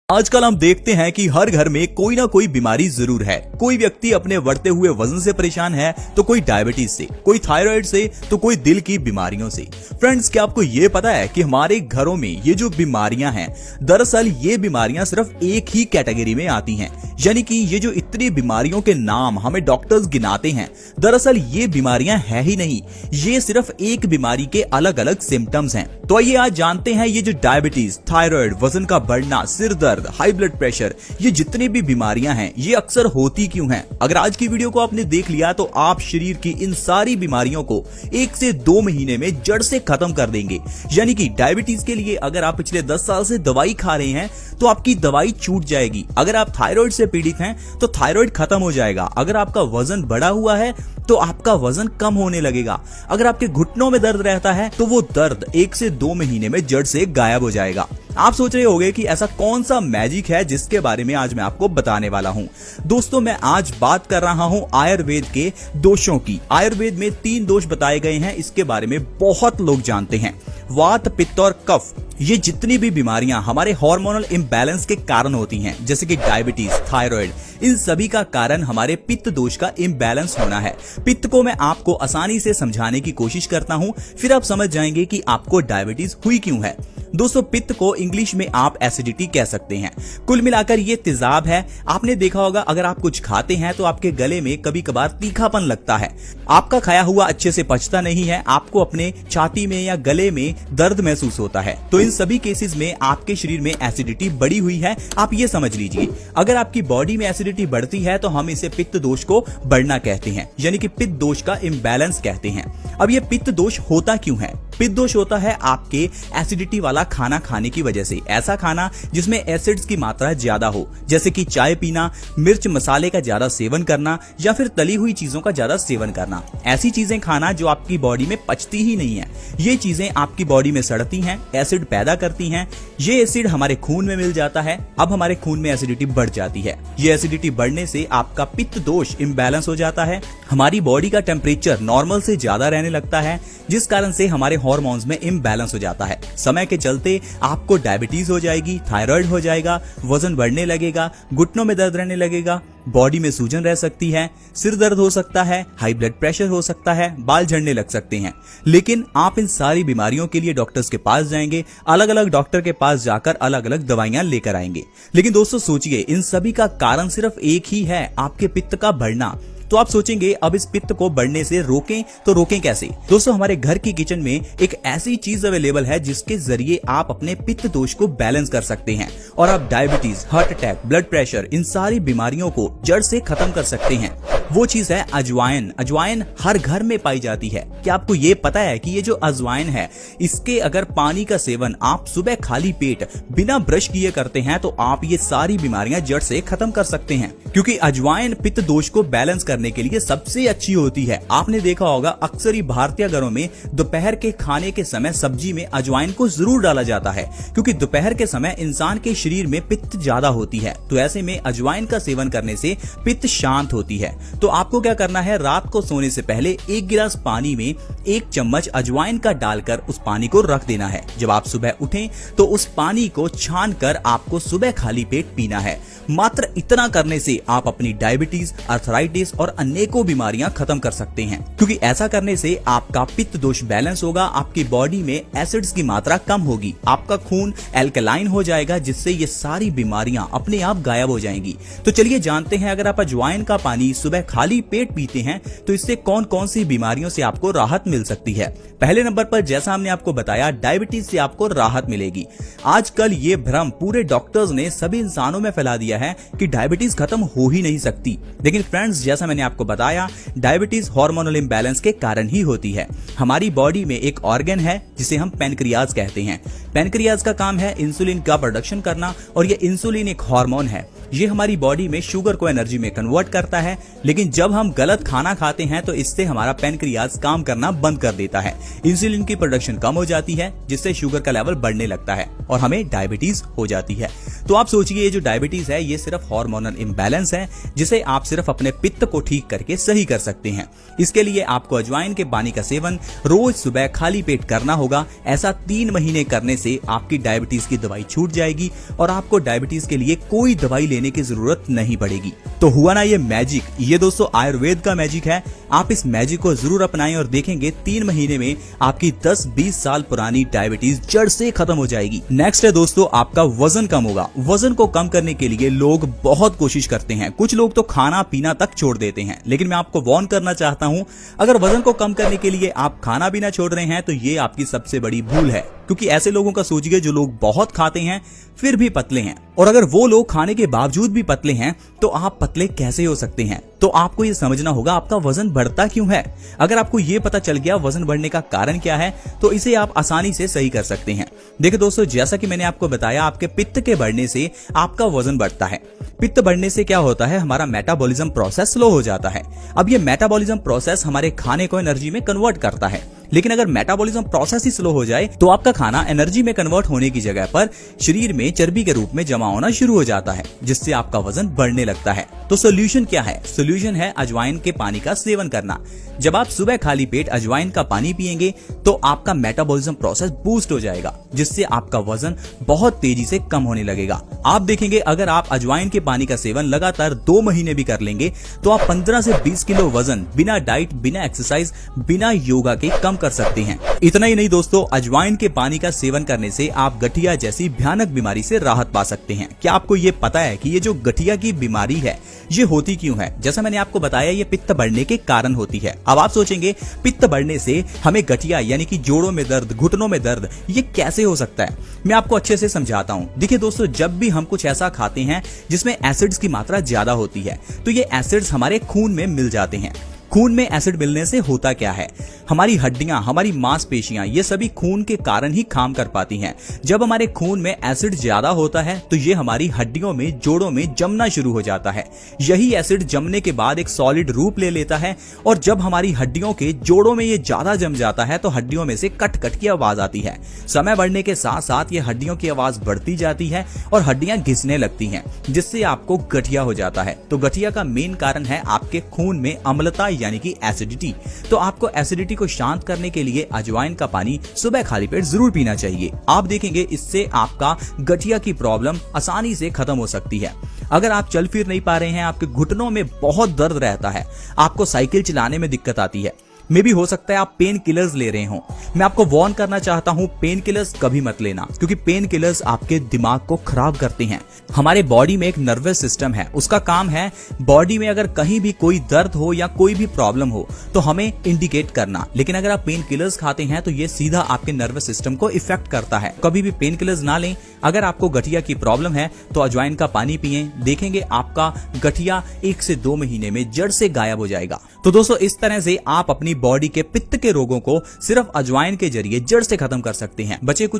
आजकल हम देखते हैं कि हर घर में कोई ना कोई बीमारी जरूर है। कोई व्यक्ति अपने बढ़ते हुए वजन से परेशान है, तो कोई डायबिटीज से, कोई थायराइड से, तो कोई दिल की बीमारियों से। फ्रेंड्स, क्या आपको ये पता है कि हमारे घरों में ये जो बीमारियां हैं, दरअसल ये बीमारियां सिर्फ एक ही कैटेगरी में आती हैं। यानी कि ये जो इतनी बीमारियों के नाम हमें डॉक्टर्स गिनाते हैं, दरअसल ये बीमारियां है ही नहीं, ये सिर्फ एक बीमारी के अलग अलग सिम्टम्स हैं। तो आइए आज जानते हैं ये जो डायबिटीज, थायराइड, वजन का बढ़ना, सिर दर्द, हाई ब्लड प्रेशर, ये जितनी भी बीमारियां हैं, ये अक्सर होती क्यों हैं। अगर आज की वीडियो को आपने देख लिया तो आप शरीर की इन सारी बीमारियों को 1 से 2 महीने में जड़ से खत्म कर देंगे। यानी कि डायबिटीज के लिए अगर आप पिछले 10 साल से दवाई खा रहे हैं तो आपकी दवाई छूट जाएगी। अगर आप थायराइड से पीड़ित हैं तो थायराइड खत्म हो जाएगा। अगर आपका वजन बढ़ा हुआ है तो आपका वजन कम होने लगेगा। अगर आपके घुटनों में दर्द रहता है तो वो दर्द 1 से 2 महीने में जड़ से गायब हो जाएगा। आप सोच रहे होंगे कि ऐसा कौन सा मैजिक है जिसके बारे में आज मैं आपको बताने वाला हूं। दोस्तों, मैं आज बात कर रहा हूं आयुर्वेद के दोषों की। आयुर्वेद में 3 दोष बताए गए हैं, इसके बारे में बहुत लोग जानते हैं। वात, पित्त और कफ, ये जितनी भी बीमारियां हमारे हार्मोनल इम्बैलेंस के कारण होती हैं, जैसे कि डायबिटीज, थायराइड, इन सभी का कारण हमारे पित्त दोष का इम्बैलेंस होना है। पित्त को मैं आपको आसानी से समझाने की कोशिश करता हूं, फिर आप समझ जाएंगे कि आपको डायबिटीज हुई क्यों है। दोस्तों, पित्त को इंग्लिश में आप एसिडिटी कह सकते हैं। कुल मिलाकर ये तेजाब है। आपने देखा होगा अगर आप कुछ खाते हैं तो आपके गले में कभी कभार तीखापन लगता है। आपका खाया हुआ अच्छे से पचता नहीं है, आपको अपने छाती में या गले में दर्द महसूस होता है। तो इन सभी केसेस में आपके शरीर में एसिडिटी बढ़ी हुई है। आप ये समझ लीजिए, अगर आपकी बॉडी में एसिडिटी बढ़ती है तो हम इसे पित्त दोष को बढ़ना कहते हैं, यानी कि पित्त दोष का इम्बैलेंस कहते हैं। अब ये पित्त दोष होता क्यों है? पित्त दोष होता है आपके एसिडिटी वाला खाना खाने की वजह से। ऐसा खाना जिसमें एसिड्स की मात्रा ज्यादा हो, जैसे कि चाय पीना, मिर्च मसाले का ज्यादा सेवन करना या फिर तली हुई चीजों का ज्यादा सेवन करना। ऐसी चीजें खाना जो आपकी बॉडी में पचती ही नहीं है। ये चीजें आपकी बॉडी में सड़ती हैं, एसिड पैदा करती हैं। ये एसिड हमारे खून में मिल जाता है। अब हमारे खून में एसिडिटी बढ़ जाती है। ये एसिडिटी बढ़ने से आपका पित्त दोष इम्बैलेंस हो जाता है। हमारी बॉडी का टेम्परेचर नॉर्मल से ज्यादा रहने लगता है, जिस कारण से हमारे हार्मोन्स में इम्बैलेंस हो जाता है। समय के चलते आपको डायबिटीज हो जाएगी, थायराइड हो जाएगा, वजन बढ़ने लगेगा, घुटनों में दर्द रहने लगेगा, बॉडी में सूजन रह सकती है, सिर दर्द हो सकता है, हाई ब्लड प्रेशर हो सकता है, बाल झड़ने लग सकते हैं। लेकिन आप इन सारी बीमारियों के लिए डॉक्टर्स के पास जाएंगे, अलग अलग डॉक्टर के पास जाकर अलग अलग दवाइयां लेकर आएंगे। लेकिन दोस्तों सोचिए, इन सभी का कारण सिर्फ एक ही है, आपके पित्त का बढ़ना। तो आप सोचेंगे अब इस पित्त को बढ़ने से रोकें, तो रोकें कैसे? दोस्तों, हमारे घर की किचन में एक ऐसी चीज अवेलेबल है जिसके जरिए आप अपने पित्त दोष को बैलेंस कर सकते हैं और आप diabetes, heart attack, blood pressure, इन सारी बीमारियों को जड़ से खत्म कर सकते हैं। वो चीज है अजवाइन। अजवाइन हर घर में पाई जाती है। क्या आपको ये पता है कि ये जो अजवाइन है, इसके अगर पानी का सेवन आप सुबह खाली पेट बिना ब्रश किए करते हैं तो आप ये सारी बीमारियां जड़ से खत्म कर सकते हैं, क्योंकि अजवाइन पित्त दोष को बैलेंस करने के लिए सबसे अच्छी होती है। आपने देखा होगा अक्सर ही भारतीय घरों में दोपहर के खाने के समय सब्जी में अजवाइन को जरूर डाला जाता है, क्योंकि दोपहर के समय इंसान के शरीर में पित्त ज्यादा होती है। तो ऐसे में अजवाइन का सेवन करने से पित्त शांत होती है। तो आपको क्या करना है, रात को सोने से पहले 1 गिलास पानी में 1 चम्मच अजवाइन का डालकर उस पानी को रख देना है। जब आप सुबह उठें तो उस पानी को छान कर आपको सुबह खाली पेट पीना है। मात्र इतना करने से आप अपनी डायबिटीज, अर्थराइटिस और अनेकों बीमारियां खत्म कर सकते हैं, क्योंकि ऐसा करने से आपका पित्त दोष बैलेंस होगा, आपकी बॉडी में एसिड्स की मात्रा कम होगी, आपका खून एल्कलाइन हो जाएगा, जिससे ये सारी बीमारियां अपने आप गायब हो जाएंगी। तो चलिए जानते हैं, अगर आप अजवाइन का पानी सुबह खाली पेट पीते हैं तो इससे कौन कौन सी बीमारियों से आपको राहत मिल सकती है। पहले नंबर पर, जैसा हमने आपको बताया, डायबिटीज से आपको राहत मिलेगी। आजकल ये भ्रम पूरे डॉक्टर्स ने सभी इंसानों में फैला दिया है कि डायबिटीज खत्म हो ही नहीं सकती। लेकिन फ्रेंड्स, जैसा मैंने आपको बताया, डायबिटीज हार्मोनल इम्बैलेंस के कारण ही होती है। हमारी बॉडी में एक ऑर्गन है जिसे हम पैनक्रियाज कहते हैं। पैनक्रियाज का काम है इंसुलिन का प्रोडक्शन करना, और ये इंसुलिन एक हार्मोन है। ये हमारी बॉडी में शुगर को एनर्जी में कन्वर्ट करता है। लेकिन जब हम गलत खाना खाते हैं तो इससे हमारा पैनक्रियाज काम करना बंद कर देता है। इंसुलिन की प्रोडक्शन कम हो जाती है, जिससे शुगर का लेवल बढ़ने लगता है और हमें डायबिटीज हो जाती है। तो आप सोचिए, ये जो डायबिटीज है ये सिर्फ हार्मोनल इम्बैलेंस है जिसे आप सिर्फ अपने पित्त को ठीक करके सही कर सकते हैं। इसके लिए आपको अजवाइन के पानी का सेवन रोज सुबह खाली पेट करना होगा। ऐसा 3 महीने करने से आपकी डायबिटीज की दवाई छूट जाएगी और आपको डायबिटीज के लिए कोई दवाई लेने की जरूरत नहीं पड़ेगी। तो हुआ ना ये मैजिक। ये दोस्तों आयुर्वेद का मैजिक है। आप इस मैजिक को जरूर अपनाएं और देखेंगे 3 महीने में आपकी 10-20 साल पुरानी डायबिटीज जड़ से खत्म हो जाएगी। नेक्स्ट है दोस्तों आपका वजन कम होगा। वजन को कम करने के लिए लोग बहुत कोशिश करते हैं। कुछ लोग तो खाना पीना तक छोड़ देते हैं, लेकिन मैं आपको वार्न करना चाहता हूं, अगर वजन को कम करने के लिए आप खाना पीना छोड़ रहे हैं तो ये आपकी सबसे बड़ी भूल है। क्योंकि ऐसे लोगों का सोचिए जो लोग बहुत खाते हैं फिर भी पतले हैं, और अगर वो लोग खाने के बावजूद भी पतले हैं तो आप पतले कैसे हो सकते हैं। तो आपको ये समझना होगा आपका वजन बढ़ता क्यों है। अगर आपको ये पता चल गया वजन बढ़ने का कारण क्या है तो इसे आप आसानी से सही कर सकते हैं। देखिए दोस्तों, जैसा कि मैंने आपको बताया, आपके पित्त के बढ़ने से आपका वजन बढ़ता है। पित्त बढ़ने से क्या होता है, हमारा मेटाबॉलिज्म प्रोसेस स्लो हो जाता है। अब ये मेटाबॉलिज्म प्रोसेस हमारे खाने को एनर्जी में कन्वर्ट करता है, लेकिन अगर मेटाबॉलिज्म प्रोसेस ही स्लो हो जाए तो आपका खाना एनर्जी में कन्वर्ट होने की जगह पर शरीर में चर्बी के रूप में जमा होना शुरू हो जाता है, जिससे आपका वजन बढ़ने लगता है। तो सोल्यूशन क्या है? सोल्यूशन है अजवाइन के पानी का सेवन करना। जब आप सुबह खाली पेट अजवाइन का पानी पिएंगे तो आपका मेटाबॉलिज्म प्रोसेस बूस्ट हो जाएगा, जिससे आपका वजन बहुत तेजी से कम होने लगेगा। आप देखेंगे अगर आप अजवाइन के पानी का सेवन लगातार 2 महीने भी कर लेंगे तो आप 15 से 20 किलो वजन बिना डाइट, बिना एक्सरसाइज, बिना योगा के कम कर सकते हैं। इतना ही नहीं दोस्तों, अजवाइन के पानी का सेवन करने से आप गठिया जैसी भयानक बीमारी से राहत पा सकते हैं। क्या आपको ये पता है कि ये जो गठिया की बीमारी है ये होती क्यों है? जैसा मैंने आपको बताया, ये पित्त बढ़ने के कारण होती है। अब आप सोचेंगे पित्त बढ़ने से हमें गठिया यानी कि जोड़ों में दर्द, घुटनों में दर्द, ये कैसे हो सकता है? मैं आपको अच्छे से समझाता हूँ। देखिए दोस्तों, जब भी हम कुछ ऐसा खाते हैं जिसमें एसिड्स की मात्रा ज्यादा होती है तो ये एसिड्स हमारे खून में मिल जाते हैं। खून में एसिड मिलने से होता क्या है, हमारी हड्डियां, हमारी मांसपेशियां, ये सभी खून के कारण ही काम कर पाती हैं। जब हमारे खून में एसिड ज्यादा होता है तो ये हमारी हड्डियों में, जोड़ों में जमना शुरू हो जाता है। यही एसिड जमने के बाद एक सॉलिड रूप ले लेता है, और जब हमारी हड्डियों के जोड़ों में ये ज्यादा जम जाता है तो हड्डियों में से कट कट की आवाज आती है। समय बढ़ने के साथ साथ ये हड्डियों की आवाज बढ़ती जाती है और हड्डियां घिसने लगती हैं, जिससे आपको गठिया हो जाता है। तो गठिया का मेन कारण है आपके खून में अम्लता यानी कि एसिडिटी। तो आपको एसिडिटी को शांत करने के लिए अजवाइन का पानी सुबह खाली पेट जरूर पीना चाहिए। आप देखेंगे इससे आपका गठिया की प्रॉब्लम आसानी से खत्म हो सकती है। अगर आप चल फिर नहीं पा रहे हैं, आपके घुटनों में बहुत दर्द रहता है, आपको साइकिल चलाने में दिक्कत आती है, मे भी हो सकता है आप पेन किलर्स ले रहे हो, मैं आपको वार्न करना चाहता हूं, पेन किलर्स कभी मत लेना, क्योंकि पेन किलर्स आपके दिमाग को खराब करते हैं। हमारे बॉडी में एक नर्वस सिस्टम है, उसका काम है बॉडी में अगर कहीं भी कोई दर्द हो या कोई भी प्रॉब्लम हो तो हमें इंडिकेट करना। लेकिन अगर आप पेन किलर्स खाते हैं तो ये सीधा आपके नर्वस सिस्टम को इफेक्ट करता है। कभी भी पेन किलर्स ना लें। अगर आपको गठिया की प्रॉब्लम है तो अजवाइन का पानी पिएं, देखेंगे आपका गठिया 1 से 2 महीने में जड़ से गायब हो जाएगा। तो दोस्तों, इस तरह से आप अपनी बॉडी के पित्त के रोगों को सिर्फ अजवाइन के जरिए जड़ से खत्म कर सकते हैं। बचे कुछ